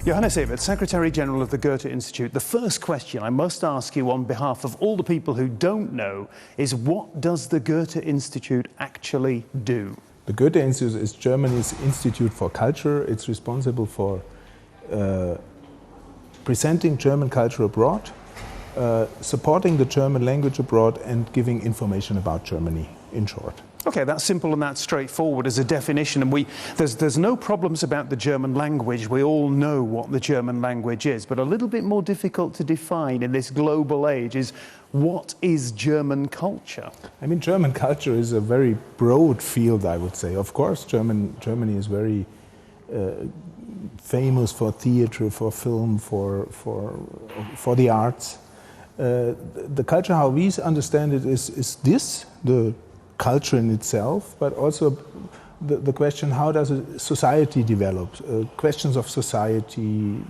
Johannes Ebert, Secretary-General of the Goethe Institute. The first question I must ask you on behalf of all the people who don't know is, what does the Goethe Institute actually do? The Goethe Institute is Germany's Institute for Culture. It's responsible for presenting German culture abroad, supporting the German language abroad, and giving information about Germany, in short. Okay, that's simple and that's straightforward as a definition, and there's no problems about the German language. We all know what the German language is, but a little bit more difficult to define in this global age is, what is German culture? I mean, German culture is a very broad field, I would say. Of course, Germany is very famous for theatre, for film, for the arts. The culture, how we understand it, is this, the culture in itself, but also the question, how does a society develop? Questions of society,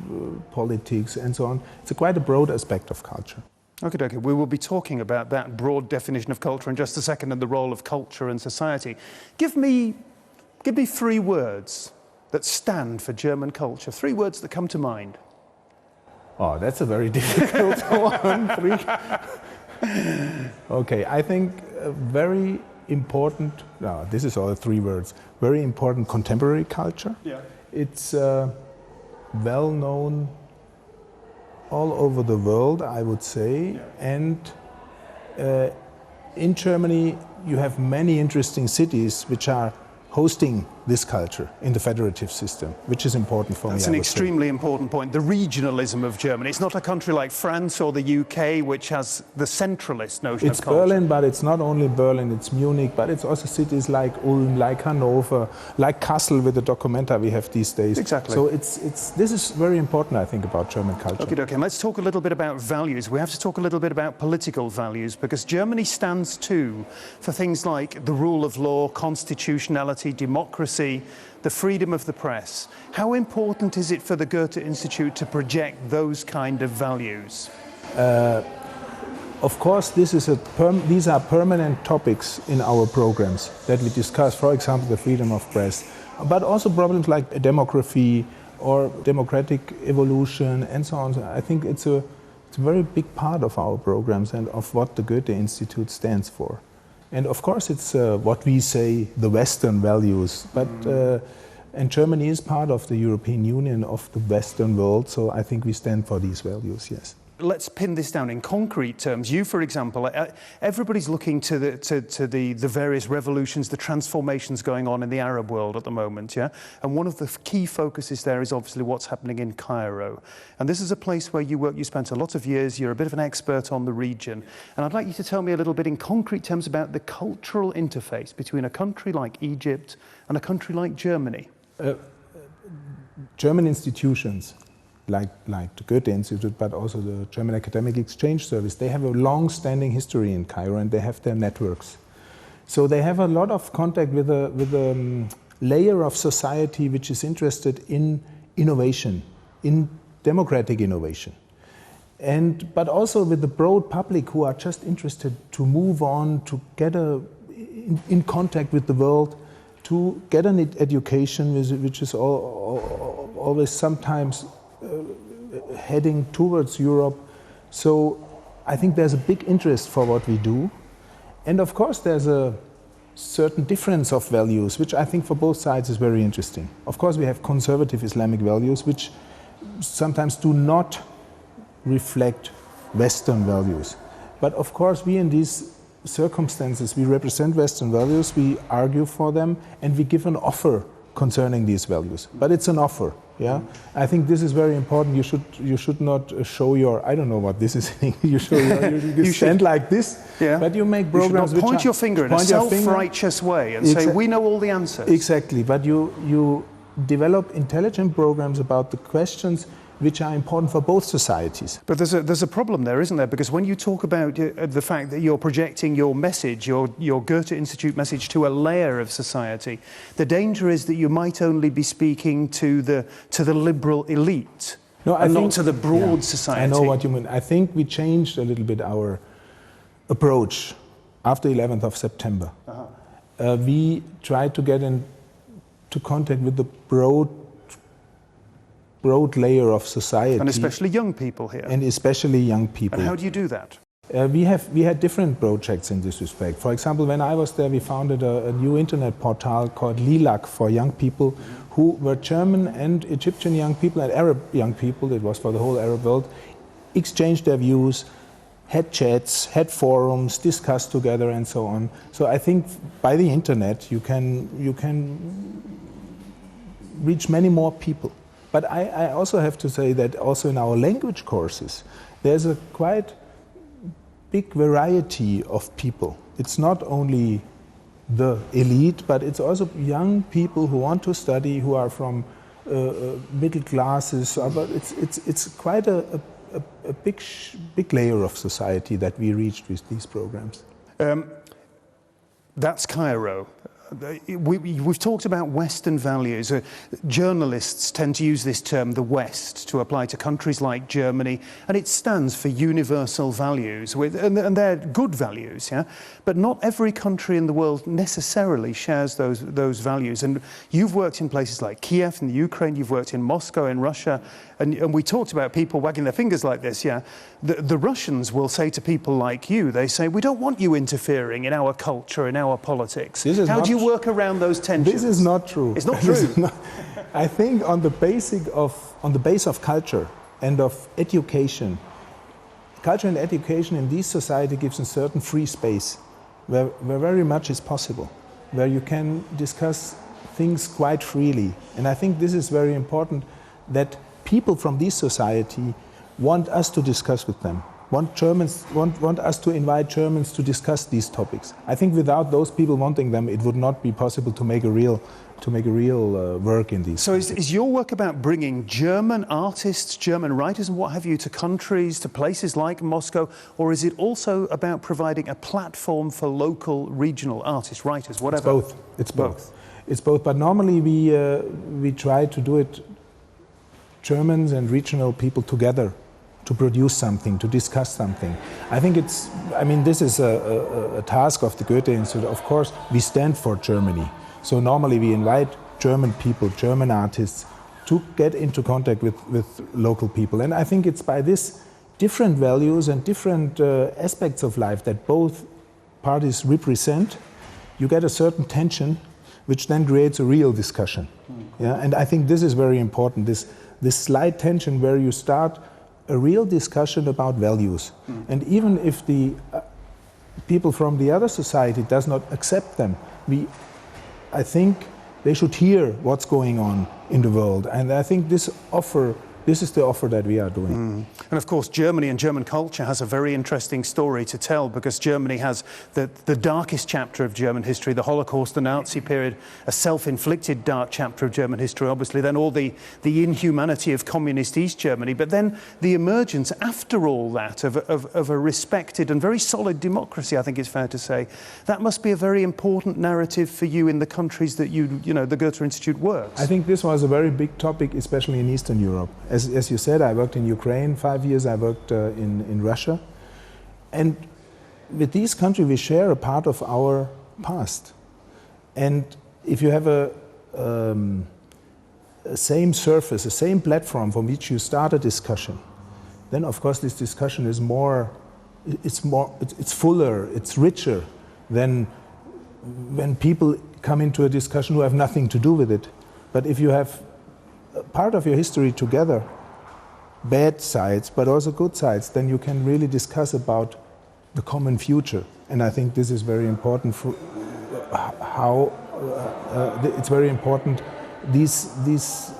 politics, and so on. It's quite a broad aspect of culture. Okay, we will be talking about that broad definition of culture in just a second, and the role of culture in society. Give me 3 words that stand for German culture. 3 words that come to mind. Oh, that's a very difficult one. 3. Okay, I think very important, no, this is all 3 words, very important contemporary culture. Yeah. It's well known all over the world, I would say. Yeah. And in Germany, you have many interesting cities which are hosting this culture in the federative system, which is important for me. That's an extremely important point. The regionalism of Germany. It's not a country like France or the UK, which has the centralist notion of culture. It's Berlin, but it's not only Berlin, it's Munich, but it's also cities like Ulm, like Hanover, like Kassel with the Documenta we have these days. Exactly. So this is very important, I think, about German culture. Okay, let's talk a little bit about values. We have to talk a little bit about political values, because Germany stands too for things like the rule of law, constitutionality, democracy, the freedom of the press. How important is it for the Goethe Institute to project those kind of values? Of course, these are permanent topics in our programs that we discuss, for example, the freedom of press, but also problems like demography or democratic evolution and so on. I think it's a very big part of our programs and of what the Goethe Institute stands for. And of course, it's what we say, the Western values. But and Germany is part of the European Union, of the Western world, so I think we stand for these values, yes. Let's pin this down in concrete terms. You, for example, everybody's looking to the various revolutions, the transformations going on in the Arab world at the moment, yeah? And one of the key focuses there is obviously what's happening in Cairo. And this is a place where you work, you spent a lot of years, you're a bit of an expert on the region. And I'd like you to tell me a little bit in concrete terms about the cultural interface between a country like Egypt and a country like Germany. German institutions, like the Goethe Institute, but also the German Academic Exchange Service, they have a long-standing history in Cairo, and they have their networks. So they have a lot of contact with a layer of society which is interested in innovation, in democratic innovation. But also with the broad public who are just interested to move on, to get in contact with the world, to get an education which is always sometimes heading towards Europe. So I think there's a big interest for what we do. And of course there's a certain difference of values, which I think for both sides is very interesting. Of course we have conservative Islamic values, which sometimes do not reflect Western values. But of course we in these circumstances, we represent Western values, we argue for them, and we give an offer concerning these values. But it's an offer, yeah? I think this is very important. You should not show your, I don't know what this is in English, you stand like this, yeah. But you make programs you should not point your finger in a self-righteous way and say, we know all the answers. Exactly, but you develop intelligent programs about the questions which are important for both societies. But there's a problem there, isn't there? Because when you talk about the fact that you're projecting your message, your Goethe Institute message, to a layer of society, the danger is that you might only be speaking to the liberal elite, and not to the broad society. I know what you mean. I think we changed a little bit our approach after 11th of September. We tried to get into contact with the broad broad layer of society. And especially young people here. And especially young people. And how do you do that? We had different projects in this respect. For example, when I was there, we founded a new internet portal called Lilac for young people who were German and Egyptian young people and Arab young people, it was for the whole Arab world, exchanged their views, had chats, had forums, discussed together and so on. So I think by the internet you can reach many more people. But I also have to say that also in our language courses, there's a quite big variety of people. It's not only the elite, but it's also young people who want to study, who are from middle classes. But it's quite a big layer of society that we reached with these programs. That's Cairo. We've talked about Western values. Journalists tend to use this term, the West, to apply to countries like Germany, and it stands for universal values, and they're good values, yeah? But not every country in the world necessarily shares those values. And you've worked in places like Kiev in the Ukraine, you've worked in Moscow in Russia, and we talked about people wagging their fingers like this, yeah? The Russians will say to people like you, they say, we don't want you interfering in our culture, in our politics. How do you work around those tensions? This is not true. It's not true. I think on the base of culture and of education, culture and education in this society gives a certain free space where very much is possible, where you can discuss things quite freely. And I think this is very important, that people from this society want us to discuss with them, want us to invite Germans to discuss these topics. I think without those people wanting them, it would not be possible to make a real work in these. So is your work about bringing German artists, German writers and what have you to countries, to places like Moscow, or is it also about providing a platform for local, regional artists, writers, whatever? It's both. It's both, but normally we try to do it Germans and regional people together, to produce something, to discuss something. I think this is a task of the Goethe Institute. Of course, we stand for Germany. So normally we invite German people, German artists, to get into contact with local people. And I think it's by this different values and different aspects of life that both parties represent, you get a certain tension, which then creates a real discussion. Yeah? And I think this is very important, this slight tension where you start a real discussion about values. And even if the people from the other society does not accept them, I think they should hear what's going on in the world. And I think this is the offer that we are doing. And of course, Germany and German culture has a very interesting story to tell, because Germany has the darkest chapter of German history, the Holocaust, the Nazi period, a self-inflicted dark chapter of German history, obviously, then all the inhumanity of communist East Germany, but then the emergence after all that of a respected and very solid democracy, I think it's fair to say. That must be a very important narrative for you in the countries that the Goethe Institute works. I think this was a very big topic, especially in Eastern Europe. As you said, I worked in Ukraine 5 years, I worked in Russia. And with these countries, we share a part of our past. And if you have a same surface, a same platform from which you start a discussion, then of course this discussion is it's fuller, it's richer than when people come into a discussion who have nothing to do with it. But if you have part of your history together, bad sides, but also good sides, then you can really discuss about the common future. And I think this is very important for it's very important, these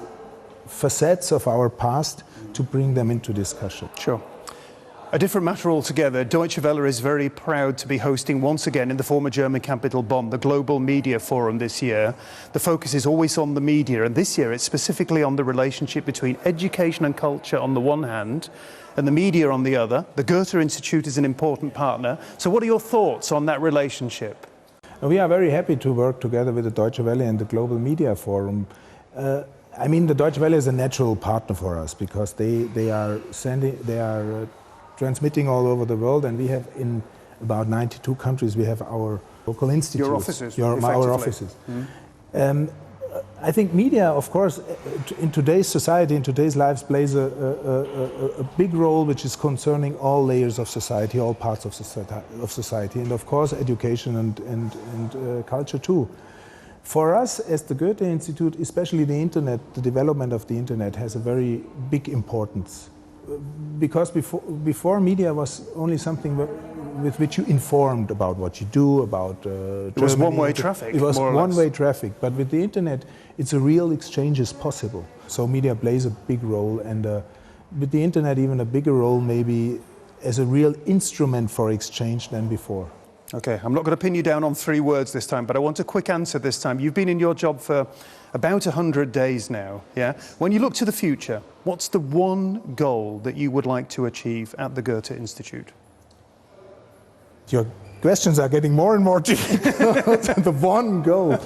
facets of our past, to bring them into discussion. Sure. A different matter altogether, Deutsche Welle is very proud to be hosting once again in the former German capital Bonn, the Global Media Forum this year. The focus is always on the media, and this year it's specifically on the relationship between education and culture on the one hand, and the media on the other. The Goethe Institute is an important partner. So what are your thoughts on that relationship? We are very happy to work together with the Deutsche Welle and the Global Media Forum. The Deutsche Welle is a natural partner for us, because they are transmitting all over the world, and we have in about 92 countries we have our local institutes. Your offices. Our offices. I think media, of course, in today's society, in today's lives, plays a big role, which is concerning all layers of society, all parts of society, and of course, education and culture too. For us, as the Goethe Institute, especially the internet, the development of the internet has a very big importance. Because before media was only something with which you informed about what you do, about It was one-way traffic. It was one-way traffic, but with the internet, it's a real exchange is possible. So media plays a big role, and with the internet, even a bigger role maybe as a real instrument for exchange than before. Okay, I'm not going to pin you down on 3 words this time, but I want a quick answer this time. You've been in your job for about 100 days now, yeah? When you look to the future, what's the one goal that you would like to achieve at the Goethe Institute? Your questions are getting more and more deep. The one goal.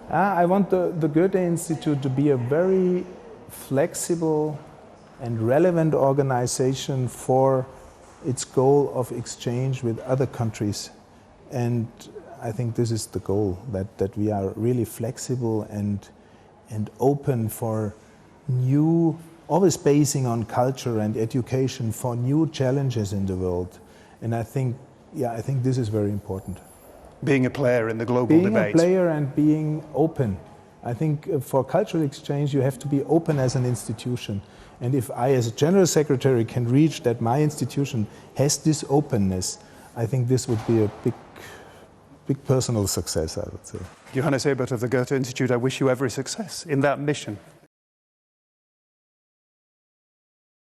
I want the Goethe Institute to be a very flexible and relevant organization for its goal of exchange with other countries. And I think this is the goal, that we are really flexible and open for new, always basing on culture and education, for new challenges in the world. And I think this is very important. Being a player in the global debate. Being a player and being open. I think for cultural exchange you have to be open as an institution. And if I, as a General Secretary, can reach that my institution has this openness, I think this would be a big personal success, I would say. Johannes Ebert of the Goethe Institute, I wish you every success in that mission.